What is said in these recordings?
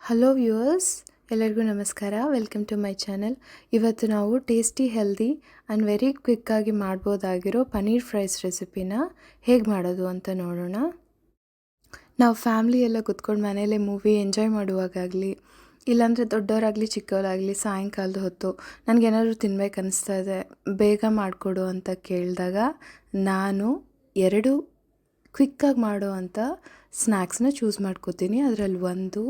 Hello viewers, ಎಲ್ಲರಿಗೂ ನಮಸ್ಕಾರ. Welcome to my channel. ಇವತ್ತು ನಾವು ಟೇಸ್ಟಿ, ಹೆಲ್ದಿ ಆ್ಯಂಡ್ ವೆರಿ ಕ್ವಿಕ್ಕಾಗಿ ಮಾಡ್ಬೋದಾಗಿರೋ ಪನ್ನೀರ್ ಫ್ರೈಸ್ ರೆಸಿಪಿನ ಹೇಗೆ ಮಾಡೋದು ಅಂತ ನೋಡೋಣ. ನಾವು ಫ್ಯಾಮ್ಲಿ ಎಲ್ಲ ಕುತ್ಕೊಂಡು ಮನೇಲೆ ಮೂವಿ ಎಂಜಾಯ್ ಮಾಡುವಾಗಲಿ, ಇಲ್ಲಾಂದರೆ ದೊಡ್ಡವರಾಗಲಿ ಚಿಕ್ಕವರಾಗಲಿ ಸಾಯಂಕಾಲದ ಹೊತ್ತು ನನಗೇನಾದರೂ ತಿನ್ಬೇಕು ಅನಿಸ್ತಾ ಇದೆ, ಬೇಗ ಮಾಡಿಕೊಡು ಅಂತ ಕೇಳಿದಾಗ ನಾನು 2 ಕ್ವಿಕ್ಕಾಗಿ ಮಾಡೋ ಅಂಥ ಸ್ನ್ಯಾಕ್ಸ್ನ ಚೂಸ್ ಮಾಡ್ಕೋತೀನಿ. ಅದರಲ್ಲಿ ಒಂದು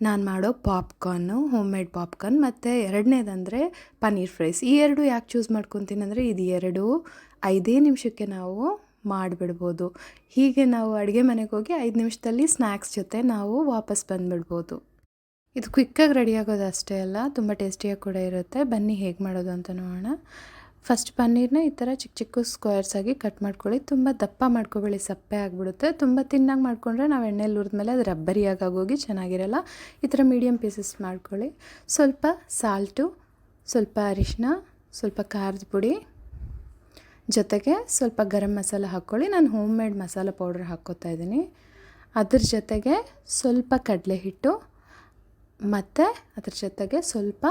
ನಾನು ಮಾಡೋ ಪಾಪ್ಕಾರ್ನು, ಹೋಮ್ ಮೇಡ್ ಪಾಪ್ಕಾರ್ನ್, ಮತ್ತು ಎರಡನೇದಂದರೆ ಪನ್ನೀರ್ ಫ್ರೈಸ್. ಈ 2 ಯಾಕೆ ಚೂಸ್ ಮಾಡ್ಕೊತೀನಿ ಅಂದರೆ ಇದು 2 5 ನಿಮಿಷಕ್ಕೆ ನಾವು ಮಾಡಿಬಿಡ್ಬೋದು. ಹೀಗೆ ನಾವು ಅಡುಗೆ ಮನೆಗೆ ಹೋಗಿ 5 ನಿಮಿಷದಲ್ಲಿ ಸ್ನ್ಯಾಕ್ಸ್ ಜೊತೆ ನಾವು ವಾಪಸ್ ಬಂದುಬಿಡ್ಬೋದು. ಇದು ಕ್ವಿಕ್ಕಾಗಿ ರೆಡಿ ಆಗೋದು ಅಷ್ಟೇ ಅಲ್ಲ, ತುಂಬ ಟೇಸ್ಟಿಯಾಗಿ ಕೂಡ ಇರುತ್ತೆ. ಬನ್ನಿ ಹೇಗೆ ಮಾಡೋದು ಅಂತ ನೋಡೋಣ. ಫಸ್ಟ್ ಪನ್ನೀರನ್ನ ಈ ಥರ ಚಿಕ್ಕ ಚಿಕ್ಕ ಸ್ಕ್ವೇರ್ಸಾಗಿ ಕಟ್ ಮಾಡ್ಕೊಳ್ಳಿ. ತುಂಬ ದಪ್ಪ ಮಾಡ್ಕೊಬೇಡಿ, ಸಪ್ಪೆ ಆಗಿಬಿಡುತ್ತೆ. ತುಂಬ ತಿನ್ನಾಗಿ ಮಾಡಿಕೊಂಡ್ರೆ ನಾವು ಎಣ್ಣೆಲಿ ಹುರಿದ್ಮೇಲೆ ಅದು ರಬ್ಬರಿಯಾಗಿ ಆಗೋಗಿ ಚೆನ್ನಾಗಿರಲ್ಲ. ಈ ಥರ ಮೀಡಿಯಮ್ ಪೀಸಸ್ ಮಾಡ್ಕೊಳ್ಳಿ. ಸ್ವಲ್ಪ ಸಾಲ್ಟು, ಸ್ವಲ್ಪ ಅರಿಶಿನ, ಸ್ವಲ್ಪ ಖಾರದ ಪುಡಿ, ಜೊತೆಗೆ ಸ್ವಲ್ಪ ಗರಂ ಮಸಾಲ ಹಾಕ್ಕೊಳ್ಳಿ. ನಾನು ಹೋಮ್ ಮೇಡ್ ಮಸಾಲ ಪೌಡ್ರ್ ಹಾಕ್ಕೋತಾ ಇದ್ದೀನಿ. ಅದ್ರ ಜೊತೆಗೆ ಸ್ವಲ್ಪ ಕಡಲೆ ಹಿಟ್ಟು ಮತ್ತು ಅದ್ರ ಜೊತೆಗೆ ಸ್ವಲ್ಪ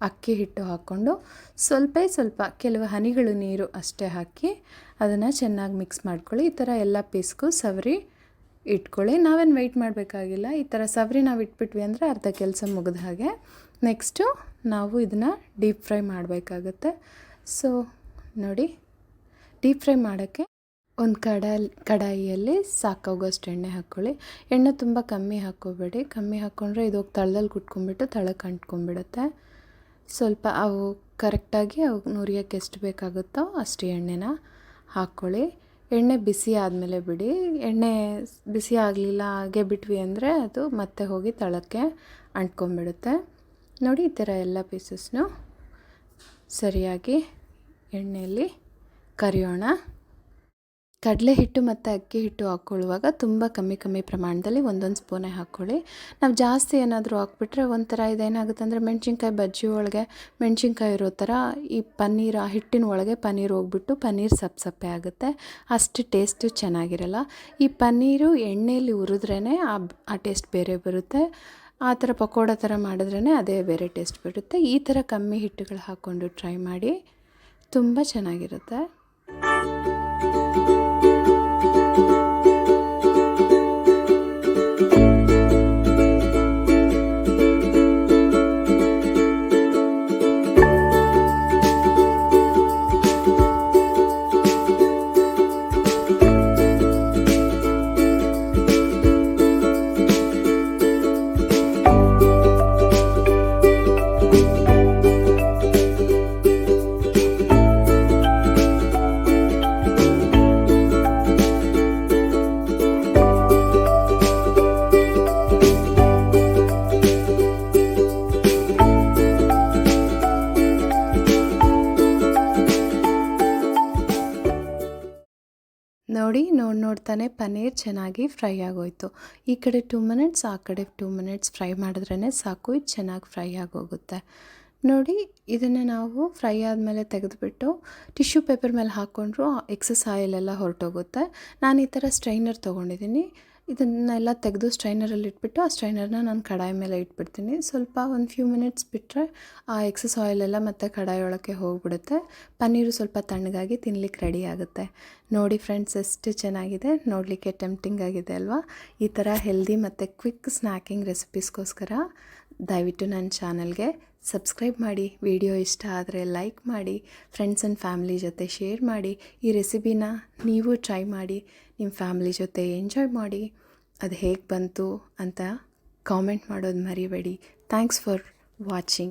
ಅಕ್ಕಿ ಹಿಟ್ಟು ಹಾಕ್ಕೊಂಡು ಸ್ವಲ್ಪ ಕೆಲವು ಹನಿಗಳು ನೀರು ಅಷ್ಟೇ ಹಾಕಿ ಅದನ್ನು ಚೆನ್ನಾಗಿ ಮಿಕ್ಸ್ ಮಾಡ್ಕೊಳ್ಳಿ. ಈ ಥರ ಎಲ್ಲ ಪೀಸ್ಗೂ ಸವರಿ ಇಟ್ಕೊಳ್ಳಿ. ನಾವೇನು ವೆಯ್ಟ್ ಮಾಡಬೇಕಾಗಿಲ್ಲ. ಈ ಥರ ಸವರಿ ನಾವು ಇಟ್ಬಿಟ್ವಿ ಅಂದರೆ ಅರ್ಧ ಕೆಲಸ ಮುಗಿದ ಹಾಗೆ. ನೆಕ್ಸ್ಟು ನಾವು ಇದನ್ನು ಡೀಪ್ ಫ್ರೈ ಮಾಡಬೇಕಾಗತ್ತೆ. ಸೊ ನೋಡಿ, ಡೀಪ್ ಫ್ರೈ ಮಾಡೋಕ್ಕೆ ಒಂದು ಕಡಾಯಿಯಲ್ಲಿ ಸಾಕಾಗೋಷ್ಟು ಎಣ್ಣೆ ಹಾಕ್ಕೊಳ್ಳಿ. ಎಣ್ಣೆ ತುಂಬ ಕಮ್ಮಿ ಹಾಕ್ಕೋಬೇಡಿ. ಕಮ್ಮಿ ಹಾಕ್ಕೊಂಡ್ರೆ ಇದು ತಳದಲ್ಲಿ ಕುಟ್ಕೊಂಡ್ಬಿಟ್ಟು ತಳಕ್ಕೆ ಅಂಟ್ಕೊಂಡ್ಬಿಡುತ್ತೆ. ಸ್ವಲ್ಪ ಅವು ಕರೆಕ್ಟಾಗಿ ಅವು ನುರಿಯೋಕ್ಕೆ ಎಷ್ಟು ಬೇಕಾಗುತ್ತೋ ಅಷ್ಟು ಎಣ್ಣೆನ ಹಾಕ್ಕೊಳ್ಳಿ. ಎಣ್ಣೆ ಬಿಸಿ ಆದಮೇಲೆ ಬಿಡಿ. ಎಣ್ಣೆ ಬಿಸಿ ಆಗಲಿಲ್ಲ, ಹಾಗೆ ಬಿಟ್ವಿ ಅಂದರೆ ಅದು ಮತ್ತೆ ಹೋಗಿ ತಳಕ್ಕೆ ಅಂಟ್ಕೊಂಡ್ಬಿಡುತ್ತೆ. ನೋಡಿ, ಈ ಥರ ಎಲ್ಲ ಪೀಸಸ್ನು ಸರಿಯಾಗಿ ಎಣ್ಣೆಯಲ್ಲಿ ಕರಿಯೋಣ. ಕಡಲೆ ಹಿಟ್ಟು ಮತ್ತು ಅಕ್ಕಿ ಹಿಟ್ಟು ಹಾಕ್ಕೊಳ್ಳುವಾಗ ತುಂಬ ಕಮ್ಮಿ ಪ್ರಮಾಣದಲ್ಲಿ ಒಂದೊಂದು ಸ್ಪೂನೇ ಹಾಕ್ಕೊಳ್ಳಿ. ನಾವು ಜಾಸ್ತಿ ಏನಾದರೂ ಹಾಕ್ಬಿಟ್ರೆ ಒಂಥರ ಇದೇನಾಗುತ್ತೆ ಅಂದರೆ ಮೆಣಸಿನ್ಕಾಯಿ ಬಜ್ಜಿ ಒಳಗೆ ಮೆಣಸಿನ್ಕಾಯಿ ಇರೋ ಥರ ಈ ಪನ್ನೀರ್, ಆ ಹಿಟ್ಟಿನ ಒಳಗೆ ಪನ್ನೀರ್ ಹೋಗ್ಬಿಟ್ಟು ಪನ್ನೀರ್ ಸಪ್ಪೆ ಆಗುತ್ತೆ. ಅಷ್ಟು ಟೇಸ್ಟು ಚೆನ್ನಾಗಿರಲ್ಲ. ಈ ಪನ್ನೀರು ಎಣ್ಣೆಯಲ್ಲಿ ಹುರಿದ್ರೇ ಆ ಟೇಸ್ಟ್ ಬೇರೆ ಬರುತ್ತೆ. ಆ ಥರ ಪಕೋಡ ಥರ ಮಾಡಿದ್ರೇ ಅದೇ ಬೇರೆ ಟೇಸ್ಟ್ ಬರುತ್ತೆ. ಈ ಥರ ಕಮ್ಮಿ ಹಿಟ್ಟುಗಳು ಹಾಕ್ಕೊಂಡು ಟ್ರೈ ಮಾಡಿ, ತುಂಬ ಚೆನ್ನಾಗಿರುತ್ತೆ. ನೋಡಿ, ನೋಡ್ತಾನೆ ಪನ್ನೀರ್ ಚೆನ್ನಾಗಿ ಫ್ರೈ ಆಗೋಯ್ತು. ಈ ಕಡೆ 2 ಮಿನಿಟ್ಸ್, ಆ ಕಡೆ 2 ಮಿನಿಟ್ಸ್ ಫ್ರೈ ಮಾಡಿದ್ರೇ ಸಾಕು. ಇದು ಚೆನ್ನಾಗಿ ಫ್ರೈ ಆಗೋಗುತ್ತೆ. ನೋಡಿ, ಇದನ್ನು ನಾವು ಫ್ರೈ ಆದಮೇಲೆ ತೆಗೆದುಬಿಟ್ಟು ಟಿಶ್ಯೂ ಪೇಪರ್ ಮೇಲೆ ಹಾಕ್ಕೊಂಡ್ರು ಎಕ್ಸಸ್ ಆಯಿಲೆಲ್ಲ ಹೊರಟೋಗುತ್ತೆ. ನಾನು ಈ ಥರ ಸ್ಟ್ರೈನರ್ ತೊಗೊಂಡಿದ್ದೀನಿ. ಇದನ್ನೆಲ್ಲ ತೆಗೆದು ಸ್ಟ್ರೈನರಲ್ಲಿ ಇಟ್ಬಿಟ್ಟು ಆ ಸ್ಟ್ರೈನರ್ನ ನಾನು ಕಡಾಯಿ ಮೇಲೆ ಇಟ್ಬಿಡ್ತೀನಿ. ಸ್ವಲ್ಪ ಒಂದು ಫ್ಯೂ ಮಿನಿಟ್ಸ್ ಬಿಟ್ಟರೆ ಆ ಎಕ್ಸಸ್ ಆಯಿಲೆಲ್ಲ ಮತ್ತು ಕಡಾಯಿ ಒಳಕ್ಕೆ ಹೋಗಿಬಿಡುತ್ತೆ. ಪನ್ನೀರು ಸ್ವಲ್ಪ ತಣ್ಣಗಾಗಿ ತಿನ್ಲಿಕ್ಕೆ ರೆಡಿ ಆಗುತ್ತೆ. ನೋಡಿ ಫ್ರೆಂಡ್ಸ್, ಎಷ್ಟು ಚೆನ್ನಾಗಿದೆ, ನೋಡಲಿಕ್ಕೆ ಟೆಂಪ್ಟಿಂಗ್ ಆಗಿದೆ ಅಲ್ವಾ? ಈ ಥರ ಹೆಲ್ದಿ ಮತ್ತು ಕ್ವಿಕ್ ಸ್ನ್ಯಾಕಿಂಗ್ ರೆಸಿಪೀಸ್ಗೋಸ್ಕರ ದಯವಿಟ್ಟು ನನ್ನ ಚಾನಲ್ಗೆ ಸಬ್ಸ್ಕ್ರೈಬ್ ಮಾಡಿ. ವಿಡಿಯೋ ಇಷ್ಟ ಆದರೆ ಲೈಕ್ ಮಾಡಿ, ಫ್ರೆಂಡ್ಸ್ ಆ್ಯಂಡ್ ಫ್ಯಾಮ್ಲಿ ಜೊತೆ ಶೇರ್ ಮಾಡಿ. ಈ ರೆಸಿಪಿನ ನೀವು ಟ್ರೈ ಮಾಡಿ, ನಿಮ್ಮ ಫ್ಯಾಮ್ಲಿ ಜೊತೆ ಎಂಜಾಯ್ ಮಾಡಿ. ಅದು ಹೇಗೆ ಬಂತು ಅಂತ ಕಾಮೆಂಟ್ ಮಾಡೋದು ಮರಿಬೇಡಿ. Thanks for watching.